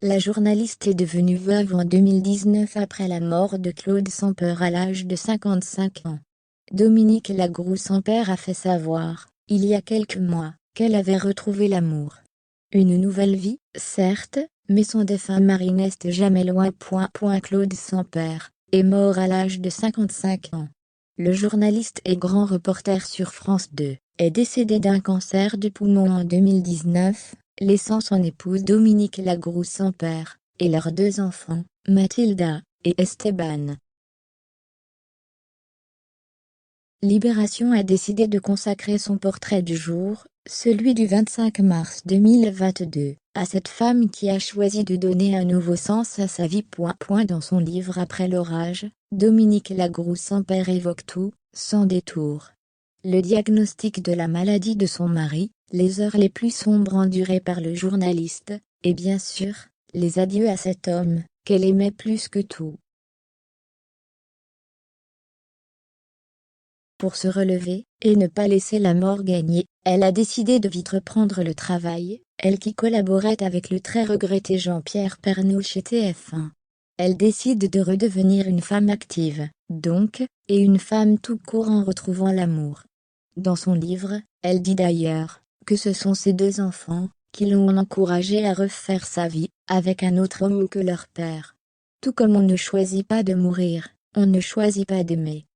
La journaliste est devenue veuve en 2019 après la mort de Claude Sampeur à l'âge de 55 ans. Dominique Lagroux-Sampeur a fait savoir, il y a quelques mois, qu'elle avait retrouvé l'amour. Une nouvelle vie, certes, mais son défunt mari n'est jamais loin. Claude Sampeur est mort à l'âge de 55 ans. Le journaliste et grand reporter sur France 2 est décédé d'un cancer du poumon en 2019, laissant son épouse Dominique Lagroux-Sampeur, et leurs deux enfants, Mathilda et Esteban. Libération a décidé de consacrer son portrait du jour, celui du 25 mars 2022, à cette femme qui a choisi de donner un nouveau sens à sa vie. Dans son livre Après l'orage, Dominique Lagroux-Sampeur évoque tout, sans détour. Le diagnostic de la maladie de son mari, les heures les plus sombres endurées par le journaliste, et bien sûr, les adieux à cet homme, qu'elle aimait plus que tout. Pour se relever, et ne pas laisser la mort gagner, elle a décidé de vite reprendre le travail, elle qui collaborait avec le très regretté Jean-Pierre Pernaut chez TF1. Elle décide de redevenir une femme active, donc, et une femme tout court en retrouvant l'amour. Dans son livre, elle dit d'ailleurs, que ce sont ses deux enfants, qui l'ont encouragée à refaire sa vie, avec un autre homme que leur père. Tout comme on ne choisit pas de mourir, on ne choisit pas d'aimer.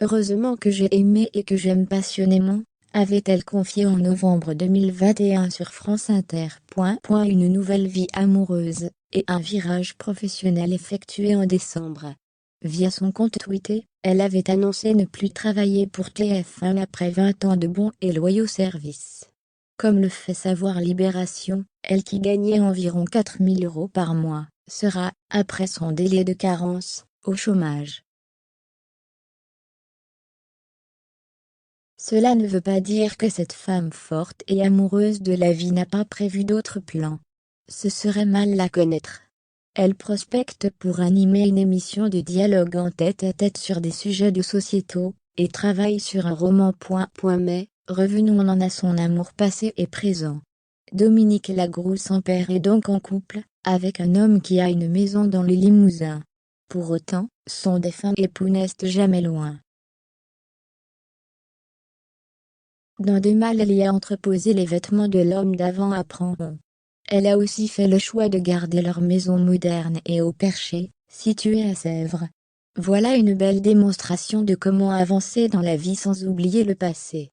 Heureusement que j'ai aimé et que j'aime passionnément, avait-elle confié en novembre 2021 sur France Inter. Une nouvelle vie amoureuse, et un virage professionnel effectué en décembre. Via son compte Twitter, elle avait annoncé ne plus travailler pour TF1 après 20 ans de bons et loyaux services. Comme le fait savoir Libération, elle qui gagnait environ 4 000 € par mois, sera, après son délai de carence, au chômage. Cela ne veut pas dire que cette femme forte et amoureuse de la vie n'a pas prévu d'autres plans. Ce serait mal la connaître. Elle prospecte pour animer une émission de dialogue en tête-à-tête sur des sujets de sociétaux, et travaille sur un roman. Mais, revenons-en à son amour passé et présent. Dominique Lagroux-Sampeur est donc en couple, avec un homme qui a une maison dans le Limousin. Pour autant, son défunt époux n'est jamais loin. Dans des malles elle y a entreposé les vêtements de l'homme d'avant à prendre. Elle a aussi fait le choix de garder leur maison moderne et au perché, située à Sèvres. Voilà une belle démonstration de comment avancer dans la vie sans oublier le passé.